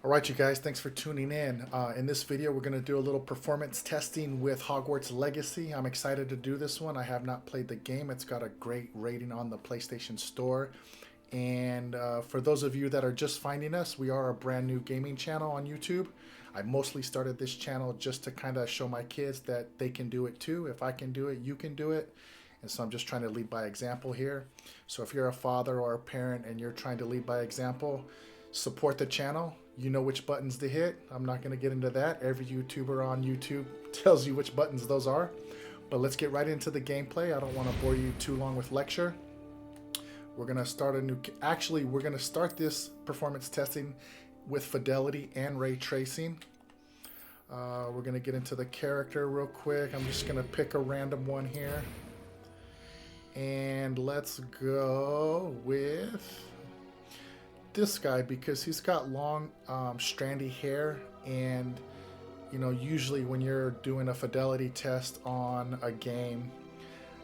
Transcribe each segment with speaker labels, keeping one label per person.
Speaker 1: All right, you guys, thanks for tuning in. In this video, we're going to do a little performance testing with Hogwarts Legacy. I'm excited to do this one. I have not played the game. It's got a great rating on the PlayStation Store. And for those of you that are just finding us, we are a brand new gaming channel on YouTube. I mostly started this channel just to kind of show my kids that they can do it too. If I can do it, you can do it. And so I'm just trying to lead by example here. So if you're a father or a parent and you're trying to lead by example, support the channel. You know which buttons to hit. I'm not going to get into that. Every YouTuber on YouTube tells you which buttons those are. But let's get right into the gameplay. I don't want to bore you too long with lecture. We're going to start a new... Actually, we're going to start this performance testing with fidelity and ray tracing. We're going to get into the character real quick. I'm just going to pick a random one here. And let's go with this guy because he's got long strandy hair, and usually when you're doing a fidelity test on a game,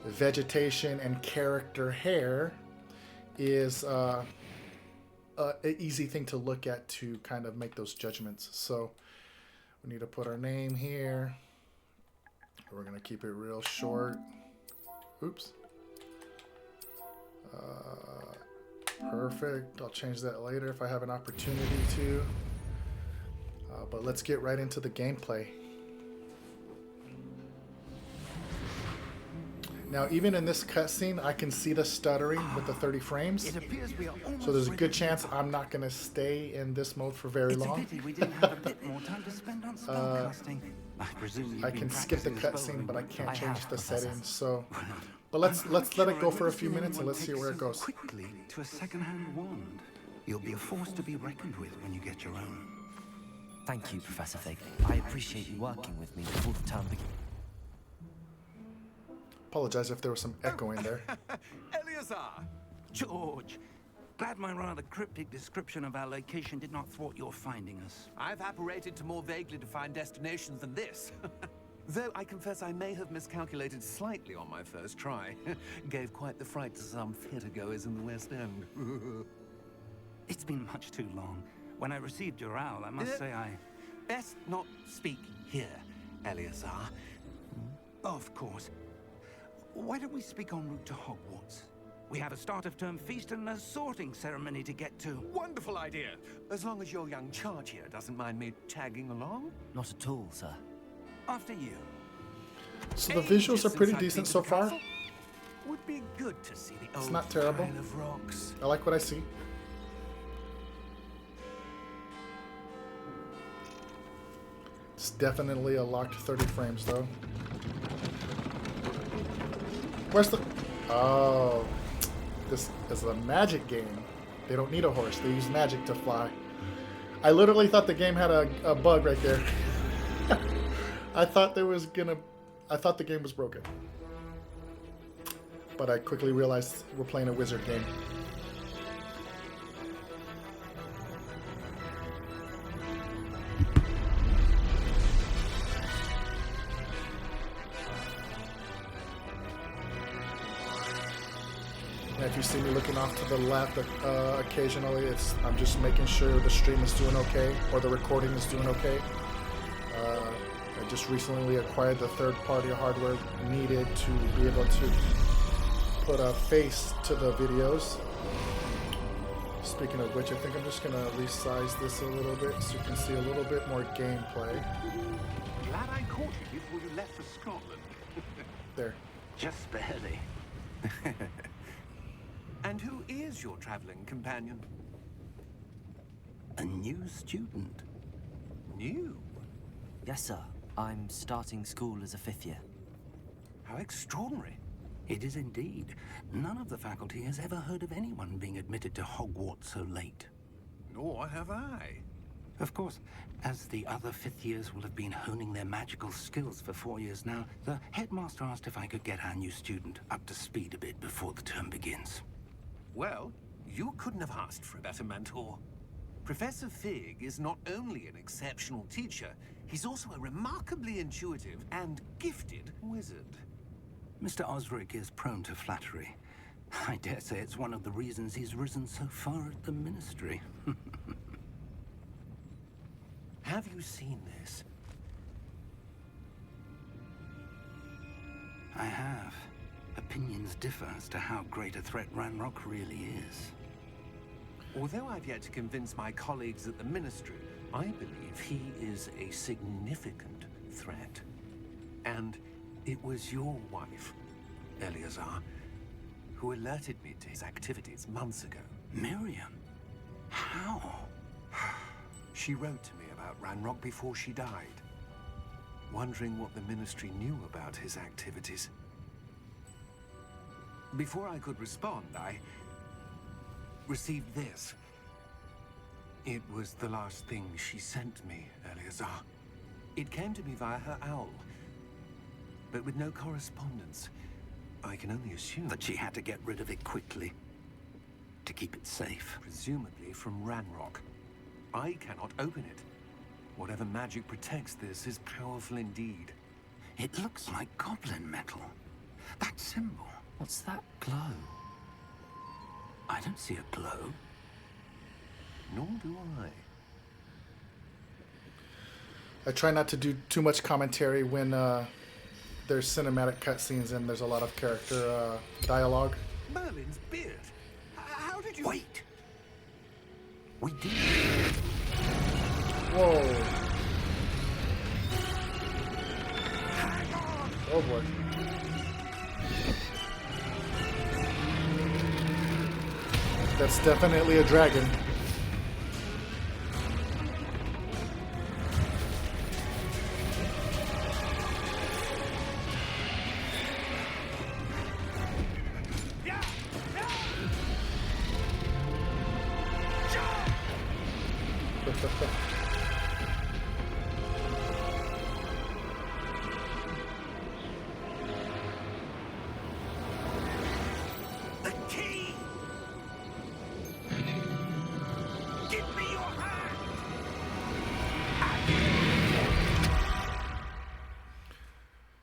Speaker 1: vegetation and character hair is an easy thing to look at to kind of make those judgments. So we need to put our name here. We're gonna keep it real short. Oops. Perfect. I'll change that later if I have an opportunity to. But let's get right into the gameplay. Now, even in this cutscene, I can see the stuttering with the 30 frames. So there's a good chance I'm not going to stay in this mode for very long.
Speaker 2: We didn't have a bit more time to spend on spellcasting.
Speaker 1: I can skip the cutscene, but I can't change the settings. So, but let's let it go for a few minutes and let's see where it goes.
Speaker 2: Quickly to a second-hand wand. You'll be a force to be reckoned with when you get your own.
Speaker 3: Thank you, Professor Fig. I appreciate you working with me before the term begins.
Speaker 1: Apologize if there was some echoing there.
Speaker 4: Eleazar!
Speaker 2: George, glad my rather cryptic description of our location did not thwart your finding us.
Speaker 4: I've apparated to more vaguely defined destinations than this. Though I confess I may have miscalculated slightly on my first try. Gave quite the fright to some theatergoers in the West End.
Speaker 2: It's been much too long. When I received your owl, I must say I...
Speaker 4: Best not speak here, Eleazar.
Speaker 2: Of course. Why don't we speak en route to Hogwarts? We have a start-of-term feast and a sorting ceremony to get to.
Speaker 4: Wonderful idea! As long as your young charge here doesn't mind me tagging along.
Speaker 3: Not at all, sir.
Speaker 2: After you.
Speaker 1: So the visuals are pretty decent so far.
Speaker 4: Would be good to see the
Speaker 1: It's
Speaker 4: old
Speaker 1: not terrible.
Speaker 4: pile of rocks.
Speaker 1: I like what I see. It's definitely a locked 30 frames though. Where's the... Oh, this is a magic game. They don't need a horse. They use magic to fly. I literally thought the game had a bug right there. I thought the game was broken. But I quickly realized we're playing a wizard game. And if you see me looking off to the left occasionally, I'm just making sure the stream is doing okay or the recording is doing okay. I just recently acquired the third-party hardware needed to be able to put a face to the videos. Speaking of which, I think I'm just going to resize this a little bit so you can see a little bit more gameplay.
Speaker 4: Glad I caught you before you left for Scotland.
Speaker 1: There.
Speaker 2: Just barely.
Speaker 4: And who is your traveling companion?
Speaker 2: A new student.
Speaker 4: New?
Speaker 3: Yes, sir. I'm starting school as a 5th year.
Speaker 4: How extraordinary.
Speaker 2: It is indeed. None of the faculty has ever heard of anyone being admitted to Hogwarts so late.
Speaker 4: Nor have I.
Speaker 2: Of course, as the other 5th years will have been honing their magical skills for 4 years now, the headmaster asked if I could get our new student up to speed a bit before the term begins.
Speaker 4: Well, you couldn't have asked for a better mentor. Professor Fig is not only an exceptional teacher, he's also a remarkably intuitive and gifted wizard.
Speaker 2: Mr. Osric is prone to flattery. I dare say it's one of the reasons he's risen so far at the Ministry.
Speaker 4: Have you seen this?
Speaker 2: I have. Opinions differ as to how great a threat Ranrock really is.
Speaker 4: Although I've yet to convince my colleagues at the Ministry, I believe he is a significant threat. And it was your wife, Eleazar, who alerted me to his activities months ago.
Speaker 2: Miriam? How?
Speaker 4: She wrote to me about Ranrock before she died, wondering what the Ministry knew about his activities. Before I could respond, I received this. It was the last thing she sent me, Eleazar. It came to me via her owl, but with no correspondence. I can only assume
Speaker 2: That she had to get rid of it quickly to keep it safe.
Speaker 4: presumably from Ranrock. I cannot open it. Whatever magic protects this is powerful indeed.
Speaker 2: It looks like goblin metal. That symbol.
Speaker 3: What's that glow?
Speaker 2: I don't see a glow.
Speaker 4: Nor do I.
Speaker 1: I try not to do too much commentary when there's cinematic cutscenes and there's a lot of character dialogue.
Speaker 4: Merlin's beard. How did you...
Speaker 2: Wait! We did.
Speaker 1: Whoa. Oh boy. That's definitely a dragon.
Speaker 2: The key! Give me your hand!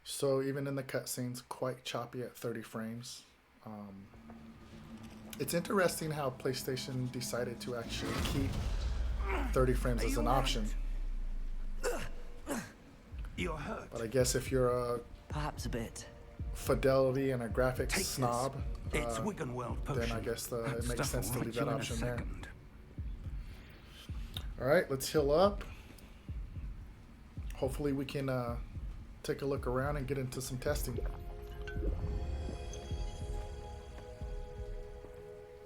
Speaker 1: So even in the cutscenes, quite choppy at 30 frames. It's interesting how PlayStation decided to actually keep 30 frames as an option.
Speaker 2: You're hurt.
Speaker 1: But I guess if you're a
Speaker 3: Perhaps a bit.
Speaker 1: fidelity and a graphics
Speaker 2: Take
Speaker 1: snob,
Speaker 2: this. It's Wiggenweld potion.
Speaker 1: then I guess
Speaker 2: That
Speaker 1: it makes
Speaker 2: stuff
Speaker 1: sense to
Speaker 2: will
Speaker 1: leave
Speaker 2: right
Speaker 1: that
Speaker 2: you in a
Speaker 1: option there.
Speaker 2: second.
Speaker 1: All right, let's heal up. Hopefully we can take a look around and get into some testing.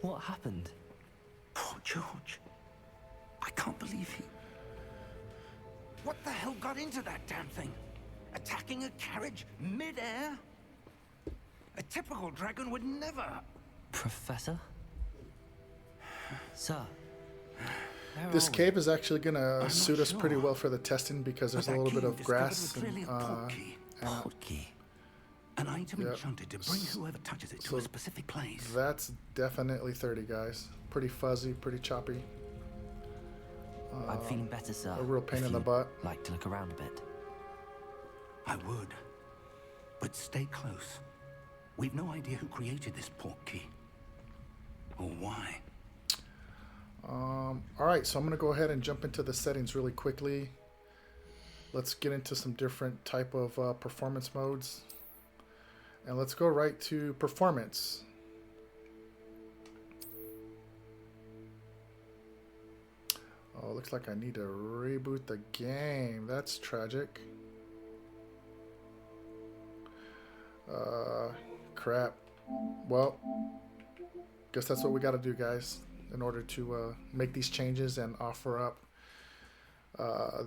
Speaker 3: What happened?
Speaker 2: Poor George. I can't believe he... What the hell got into that damn thing? Attacking a carriage mid-air? A typical dragon would never...
Speaker 3: Professor? Sir? where
Speaker 1: This
Speaker 3: are we?
Speaker 1: cave is actually going to
Speaker 2: not
Speaker 1: suit us pretty
Speaker 2: sure.
Speaker 1: well for the testing because there's a
Speaker 2: But that
Speaker 1: little bit
Speaker 2: key
Speaker 1: of
Speaker 2: discovered
Speaker 1: grass
Speaker 2: was clearly
Speaker 1: and,
Speaker 2: a portkey.
Speaker 3: Portkey.
Speaker 2: An item
Speaker 1: Yep.
Speaker 2: enchanted to bring whoever touches it to
Speaker 1: So
Speaker 2: a specific place.
Speaker 1: that's definitely 30, guys. Pretty fuzzy, pretty choppy.
Speaker 3: I'm feeling better, sir.
Speaker 1: A real pain
Speaker 3: If
Speaker 1: in the
Speaker 3: you'd
Speaker 1: butt.
Speaker 3: like to look around a bit.
Speaker 2: I would. But stay close. We've no idea who created this portkey. Or why.
Speaker 1: All right, so I'm going to go ahead and jump into the settings really quickly. Let's get into some different type of performance modes. And let's go right to performance. Oh, looks like I need to reboot the game. That's tragic. Crap. Well, guess that's what we got to do, guys, in order to make these changes and offer up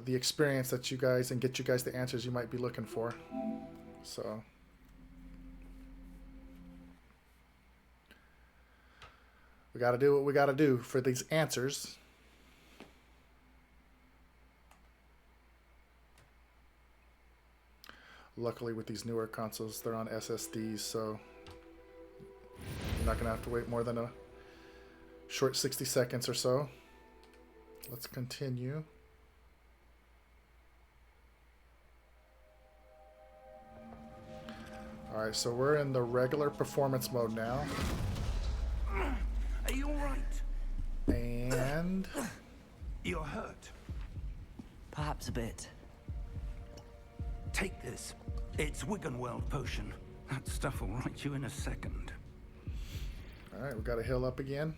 Speaker 1: the experience that you guys and get you guys the answers you might be looking for. So we got to do what we got to do for these answers. Luckily, with these newer consoles, they're on SSDs, so you're not going to have to wait more than a short 60 seconds or so. Let's continue. All right, so we're in the regular performance mode now.
Speaker 2: Are you alright?
Speaker 1: And
Speaker 2: You're hurt.
Speaker 3: Perhaps a bit.
Speaker 2: Take this. It's Wiggenweld potion. That stuff will right you in a second.
Speaker 1: Alright, we got to heal up again.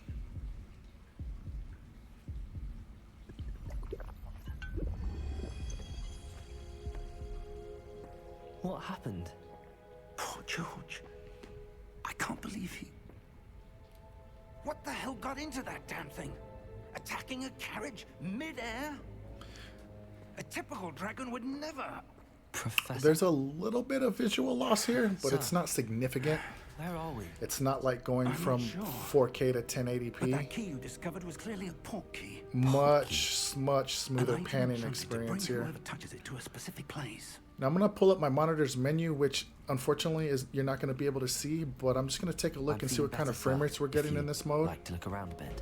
Speaker 3: What happened?
Speaker 2: Poor George. I can't believe he... What the hell got into that damn thing? Attacking a carriage mid-air? A typical dragon would never...
Speaker 3: Professor.
Speaker 1: There's a little bit of visual loss here, but
Speaker 3: Sir.
Speaker 1: it's not significant.
Speaker 3: Where are we?
Speaker 1: It's not like going
Speaker 2: I'm
Speaker 1: from
Speaker 2: not sure.
Speaker 1: 4K to
Speaker 2: But that
Speaker 1: 1080p.
Speaker 2: key you discovered was clearly a port key.
Speaker 1: Much smoother
Speaker 2: An item
Speaker 1: panning
Speaker 2: enchanted to
Speaker 1: experience
Speaker 2: bring
Speaker 1: here.
Speaker 2: whoever touches it to a specific place.
Speaker 1: Now I'm going to pull up my monitor's menu, which unfortunately is you're not going to be able to see, but I'm just going to take a look
Speaker 3: I'd
Speaker 1: and see
Speaker 3: feel
Speaker 1: what kind of
Speaker 3: better,
Speaker 1: frame
Speaker 3: sir,
Speaker 1: rates we're
Speaker 3: if
Speaker 1: getting
Speaker 3: you'd
Speaker 1: in this mode.
Speaker 3: like to look around a bit.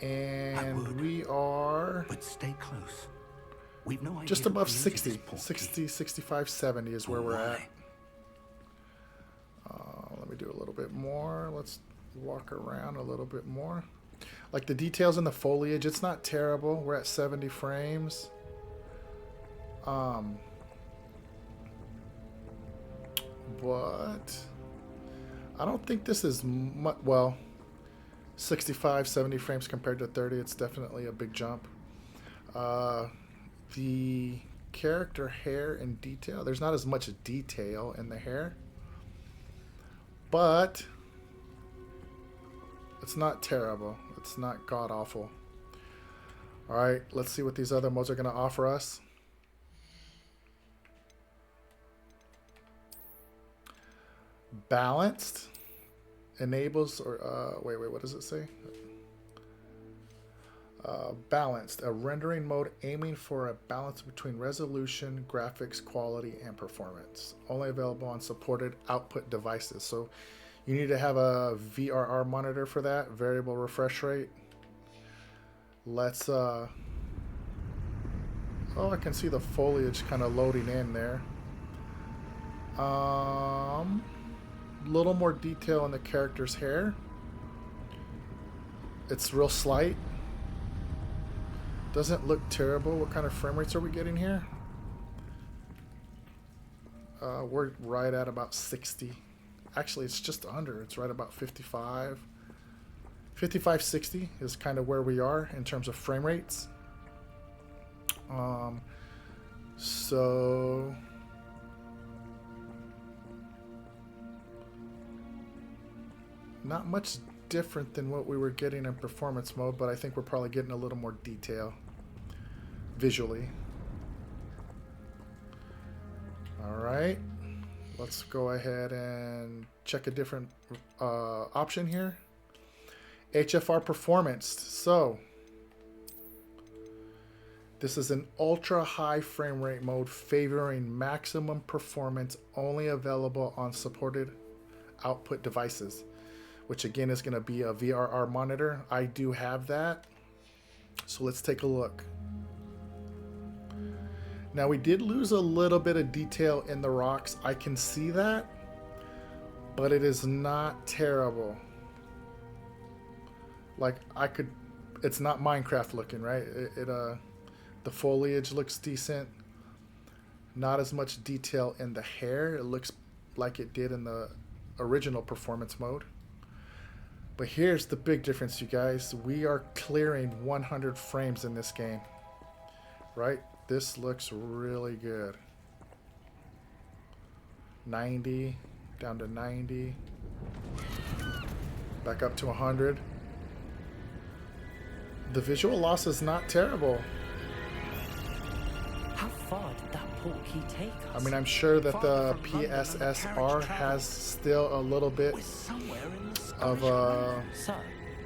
Speaker 1: And
Speaker 2: would.
Speaker 1: we are
Speaker 2: But stay close. We've no idea
Speaker 1: just
Speaker 2: who
Speaker 1: above
Speaker 2: created
Speaker 1: 60.
Speaker 2: this port key.
Speaker 1: 60, 65, 70 is where
Speaker 2: Or
Speaker 1: we're at.
Speaker 2: why.
Speaker 1: Let me do a little bit more. Let's walk around a little bit more. Like the details in the foliage, it's not terrible. We're at 70 frames. But I don't think this is much. Well, 65, 70 frames compared to 30. It's definitely a big jump. The character hair and detail, there's not as much detail in the hair, but it's not terrible. It's not god awful. All right, let's see what these other modes are going to offer us. Balanced enables, or wait, what does it say? Balanced, a rendering mode aiming for a balance between resolution, graphics, quality, and performance. Only available on supported output devices. So you need to have a VRR monitor for that, variable refresh rate. Let's, oh, I can see the foliage kind of loading in there. Little more detail in the character's hair. It's real slight. Doesn't look terrible. What kind of frame rates are we getting here? We're right at about 60. Actually, it's just under. It's right about 55. 55, 60 is kind of where we are in terms of frame rates. So not much different than what we were getting in performance mode, but I think we're probably getting a little more detail visually. All right, let's go ahead and check a different option here. HFR performance. So this is an ultra high frame rate mode favoring maximum performance, only available on supported output devices, which again is going to be a VRR monitor. I do have that. So let's take a look. Now we did lose a little bit of detail in the rocks. I can see that, but it is not terrible. Like it's not Minecraft looking, right? The foliage looks decent. Not as much detail in the hair. It looks like it did in the original performance mode. But here's the big difference, you guys. We are clearing 100 frames in this game, right? This looks really good. 90, down to 90, back up to 100. The visual loss is not terrible.
Speaker 3: How far did that port key take us?
Speaker 1: I mean, I'm sure that the
Speaker 2: Farther from London than the
Speaker 1: PSSR
Speaker 2: carriage
Speaker 1: has
Speaker 2: travels.
Speaker 1: still a little bit
Speaker 2: We're somewhere in the
Speaker 1: of
Speaker 3: Sir,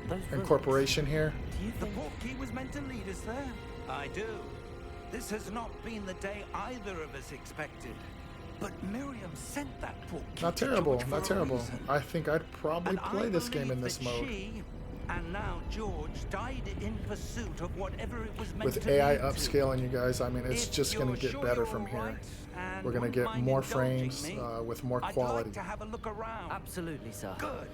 Speaker 3: those
Speaker 1: incorporation here.
Speaker 3: Do you
Speaker 2: The
Speaker 3: think...
Speaker 2: port key was meant to lead us there. I do. This has not been the day either of us expected. But Miriam sent that port key
Speaker 1: Not
Speaker 2: to
Speaker 1: terrible,
Speaker 2: George
Speaker 1: not
Speaker 2: for a
Speaker 1: terrible.
Speaker 2: reason.
Speaker 1: I think I'd probably
Speaker 2: And
Speaker 1: play
Speaker 2: I
Speaker 1: this game in
Speaker 2: believe
Speaker 1: this
Speaker 2: that
Speaker 1: mode.
Speaker 2: She, and now George, died in pursuit of whatever it was meant
Speaker 1: With
Speaker 2: to
Speaker 1: AI
Speaker 2: lead to.
Speaker 1: upscaling, you guys, I mean, it's
Speaker 2: If
Speaker 1: just going
Speaker 2: you're
Speaker 1: to get
Speaker 2: sure
Speaker 1: better
Speaker 2: you're
Speaker 1: from
Speaker 2: all
Speaker 1: here.
Speaker 2: right and
Speaker 1: We're going to
Speaker 2: wouldn't
Speaker 1: get
Speaker 2: mind
Speaker 1: more
Speaker 2: indulging
Speaker 1: frames
Speaker 2: me,
Speaker 1: with more
Speaker 2: I'd
Speaker 1: quality.
Speaker 2: like to have a look around.
Speaker 3: Absolutely, sir.
Speaker 2: Good.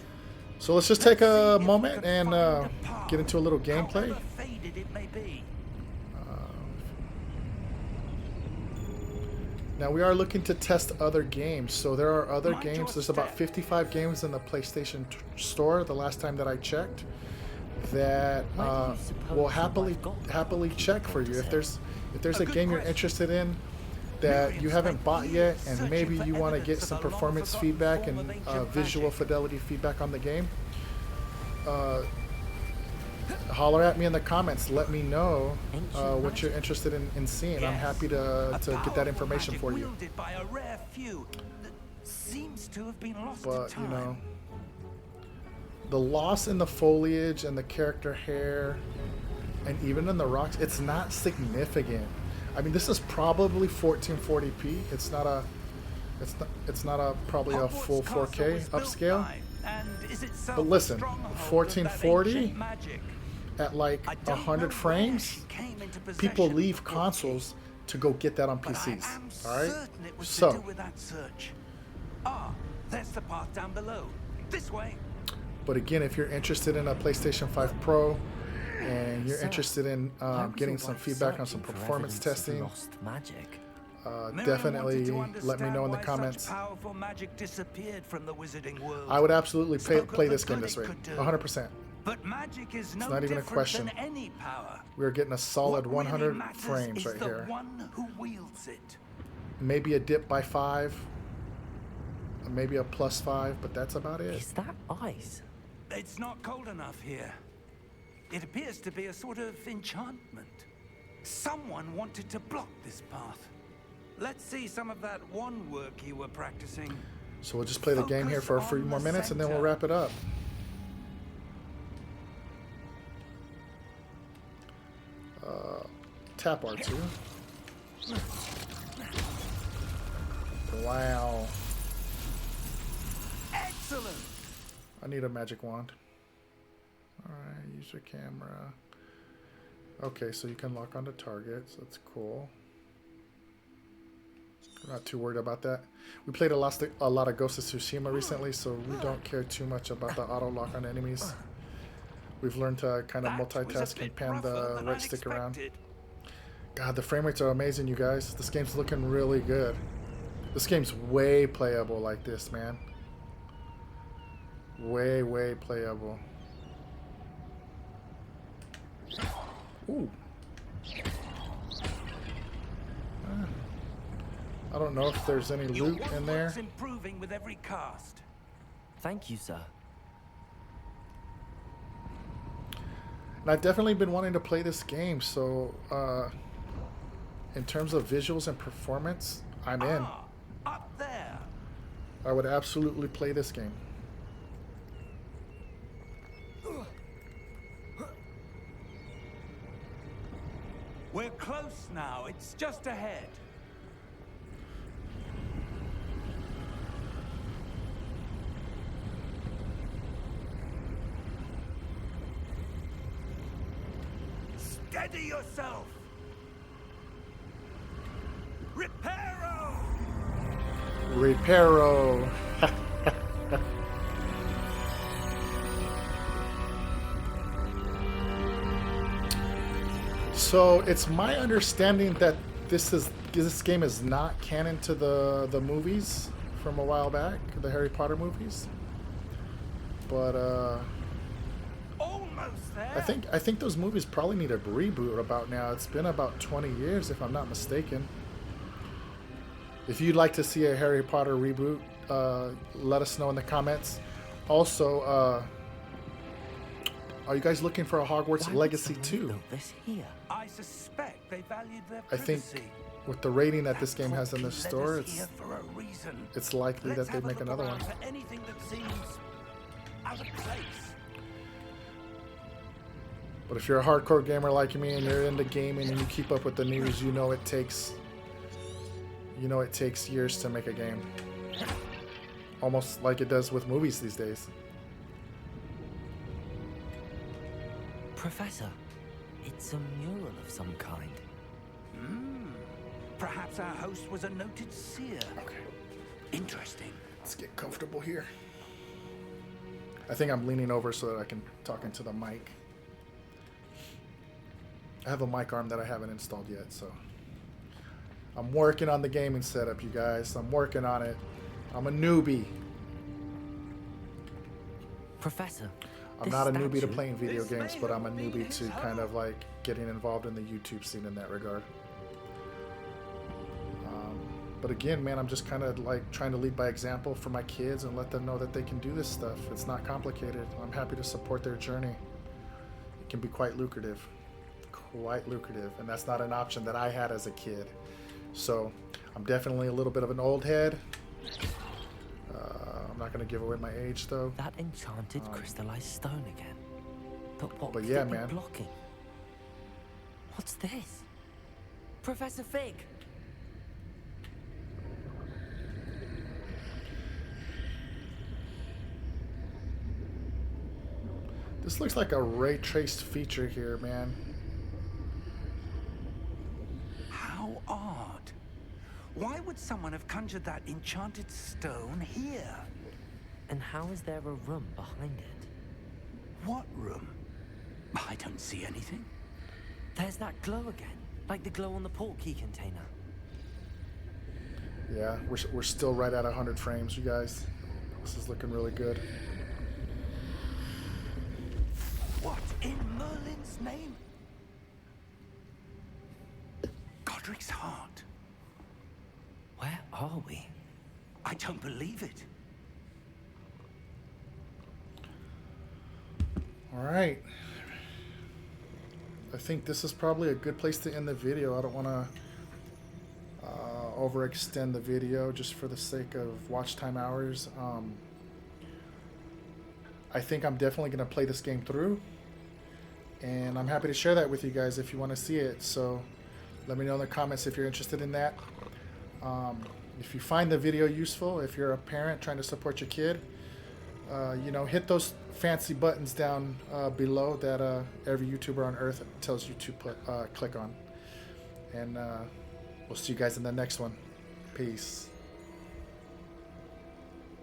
Speaker 1: So let's just take a
Speaker 2: Let's see if we
Speaker 1: moment
Speaker 2: can
Speaker 1: and
Speaker 2: find a path,
Speaker 1: get into a little gameplay.
Speaker 2: however faded it may be.
Speaker 1: Now we are looking to test other games, so there are other games. There's about 55 games in the PlayStation Store. The last time that I checked, that will happily check for you. If there's a game you're interested in that you haven't bought yet, and maybe you want to get some performance feedback and visual fidelity feedback on the game, holler at me in the comments. Let me know what you're interested in seeing. I'm happy to get that information for you. But you know, the loss in the foliage and the character hair, and even in the rocks, it's not significant. I mean, this is probably 1440p. It's not a probably a full 4K upscale. But listen, 1440 at like 100 frames, people leave consoles to go get that on PCs. All right, so
Speaker 2: there's the path down below. This way.
Speaker 1: But again, if you're interested in a PlayStation 5 Pro and you're interested in getting some feedback on some performance testing, definitely let me know in the comments. I would absolutely play this game this way, 100%.
Speaker 2: But magic is
Speaker 1: it's not even a question. We're getting a solid 100 frames right here. Maybe a dip by 5, maybe a +5, but that's about it.
Speaker 3: Is that ice?
Speaker 2: It's not cold enough here. It appears to be a sort of enchantment. Someone wanted to block this path. Let's see some of that wand work you were practicing.
Speaker 1: So we'll just play the game here for a few more minutes and then we'll wrap it up. Tap R2. Wow.
Speaker 2: Excellent.
Speaker 1: I need a magic wand. Alright, use your camera. Okay, so you can lock onto targets. That's cool. I'm not too worried about that. We played a lot of Ghost of Tsushima recently, so we don't care too much about the auto lock on enemies. We've learned to kind of multitask and pan the right stick around. God, the frame rates are amazing, you guys. This game's looking really good. This game's way playable like this, man. Way playable. Ooh. I don't know if there's any loot in there.
Speaker 2: Improving with every cast.
Speaker 3: Thank you, sir.
Speaker 1: And I've definitely been wanting to play this game, so in terms of visuals and performance, I'm in.
Speaker 2: Up there.
Speaker 1: I would absolutely play this game.
Speaker 2: We're close now. It's just ahead. Steady yourself. Reparo.
Speaker 1: Reparo. So it's my understanding that this game is not canon to the movies from a while back, the Harry Potter movies. But
Speaker 2: almost there.
Speaker 1: I think those movies probably need a reboot about now. It's been about 20 years, if I'm not mistaken. If you'd like to see a Harry Potter reboot, let us know in the comments. Also, are you guys looking for a Hogwarts Legacy 2?
Speaker 2: I suspect they valued their
Speaker 1: I think with the rating that this game has in the store, it's likely that they make another one.
Speaker 2: Anything that seems out of place.
Speaker 1: But if you're a hardcore gamer like me and you're into gaming and you keep up with the news, you know it takes years to make a game. Almost like it does with movies these days.
Speaker 3: Professor, it's a mural of some kind.
Speaker 2: Perhaps our host was a noted seer.
Speaker 1: Okay.
Speaker 2: Interesting.
Speaker 1: Let's get comfortable here. I think I'm leaning over so that I can talk into the mic. I have a mic arm that I haven't installed yet, so I'm working on the gaming setup, you guys. I'm working on it. I'm a newbie.
Speaker 3: Professor,
Speaker 1: I'm
Speaker 3: this
Speaker 1: not a newbie to
Speaker 3: statue-
Speaker 1: playing video
Speaker 2: This
Speaker 1: games,
Speaker 2: may
Speaker 1: but I'm a
Speaker 2: have been
Speaker 1: newbie
Speaker 2: his
Speaker 1: to kind
Speaker 2: home.
Speaker 1: of like getting involved in the YouTube scene in that regard. But again, man, I'm just kind of like trying to lead by example for my kids and let them know that they can do this stuff. It's not complicated. I'm happy to support their journey. It can be quite lucrative. Quite lucrative. And that's not an option that I had as a kid. So I'm definitely a little bit of an old head. I'm not going to give away my age, though.
Speaker 3: That enchanted crystallized stone again. But what
Speaker 1: But
Speaker 3: could
Speaker 1: yeah,
Speaker 3: it be
Speaker 1: man.
Speaker 3: blocking? What's this? Professor Fig!
Speaker 1: This looks like a ray traced feature here, man.
Speaker 2: How odd. Why would someone have conjured that enchanted stone here?
Speaker 3: And how is there a room behind it?
Speaker 2: What room? I don't see anything.
Speaker 3: There's that glow again, like the glow on the portkey container.
Speaker 1: Yeah, we're still right at 100 frames, you guys. This is looking really good.
Speaker 2: What in Merlin's name? Godric's heart.
Speaker 3: Where are we?
Speaker 2: I don't believe it.
Speaker 1: All right. I think this is probably a good place to end the video. I don't want to overextend the video just for the sake of watch time hours. I think I'm definitely going to play this game through, and I'm happy to share that with you guys if you want to see it. So let me know in the comments if you're interested in that. If you find the video useful, if you're a parent trying to support your kid, you know, hit those fancy buttons down below that every YouTuber on earth tells you to click on. And we'll see you guys in the next one. Peace.